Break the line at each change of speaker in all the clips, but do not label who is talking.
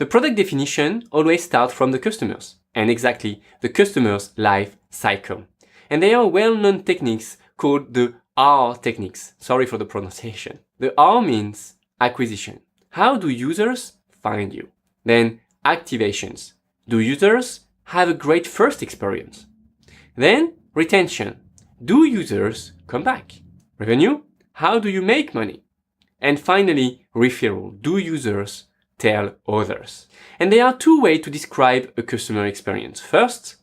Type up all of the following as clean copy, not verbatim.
The product definition always starts from the customers, and exactly the customer's life cycle. And there are well-known techniques called the AARRR techniques. Sorry for the pronunciation. The R means acquisition. How do users find you? Then activations. Do users have a great first experience? Then retention. Do users come back? Revenue. How do you make money? And finally, referral. Do users tell others? And there are two ways to describe a customer experience. First,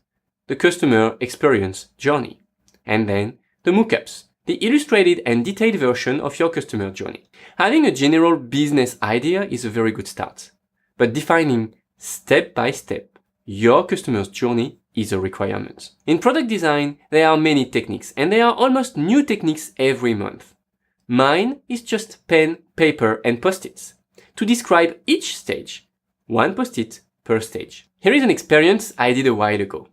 the customer experience journey. And then the mockups, the illustrated and detailed version of your customer journey. Having a general business idea is a very good start. But defining step by step your customer's journey is a requirement. In product design, there are many techniques, and there are almost new techniques every month. Mine is just pen, paper, and post-its to describe each stage, one post-it per stage. Here is an experience I did a while ago.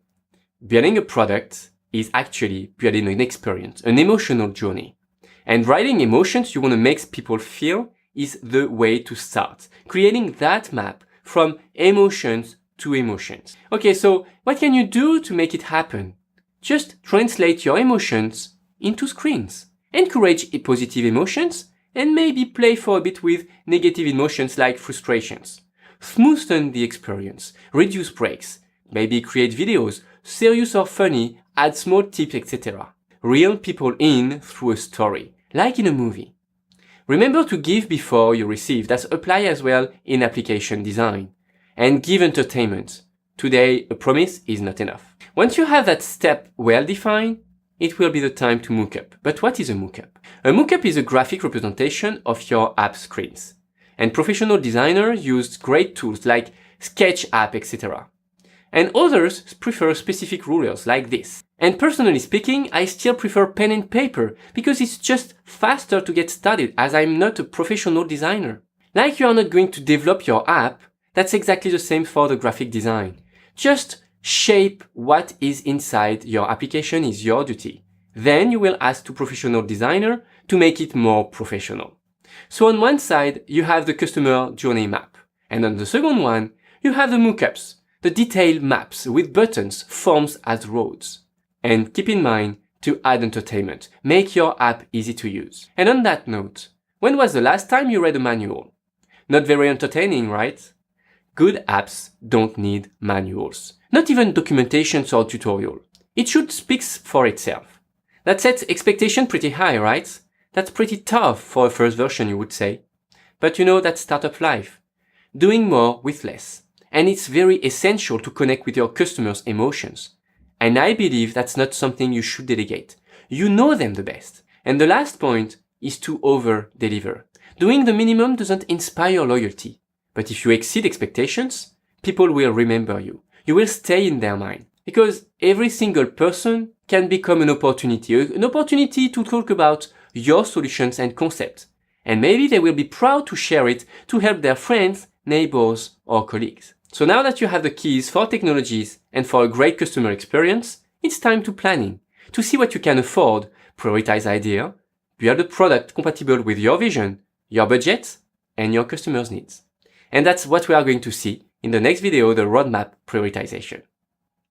Building a product is actually building an experience, an emotional journey. And writing emotions you want to make people feel is the way to start. Creating that map from emotions to emotions. Okay, so what can you do to make it happen? Just translate your emotions into screens. Encourage positive emotions and maybe play for a bit with negative emotions like frustrations. Smoothen the experience, reduce breaks, maybe create videos, serious or funny, add small tips, etc. Reel people in through a story, like in a movie. Remember to give before you receive. That applies as well in application design. And give entertainment. Today, a promise is not enough. Once you have that step well defined, it will be the time to mockup. But what is a mockup? A mockup is a graphic representation of your app screens. And professional designers use great tools like Sketch app, etc. And others prefer specific rulers like this. And personally speaking, I still prefer pen and paper because it's just faster to get started as I'm not a professional designer. Like you are not going to develop your app, that's exactly the same for the graphic design. Just shape what is inside your application is your duty. Then you will ask to professional designer to make it more professional. So on one side, you have the customer journey map. And on the second one, you have the mockups, the detailed maps with buttons, forms as roads. And keep in mind to add entertainment. Make your app easy to use. And on that note, when was the last time you read a manual? Not very entertaining, right? Good apps don't need manuals. Not even documentations or tutorial. It should speak for itself. That sets expectation pretty high, right? That's pretty tough for a first version, you would say. But you know, that's startup life. Doing more with less. And it's very essential to connect with your customers' emotions. And I believe that's not something you should delegate. You know them the best. And the last point is to over-deliver. Doing the minimum doesn't inspire loyalty. But if you exceed expectations, people will remember you. You will stay in their mind. Because every single person can become an opportunity to talk about your solutions and concepts. And maybe they will be proud to share it to help their friends, neighbors, or colleagues. So now that you have the keys for technologies and for a great customer experience, it's time to planning, to see what you can afford, prioritize idea, build a product compatible with your vision, your budget, and your customers' needs. And that's what we are going to see in the next video, the roadmap prioritization.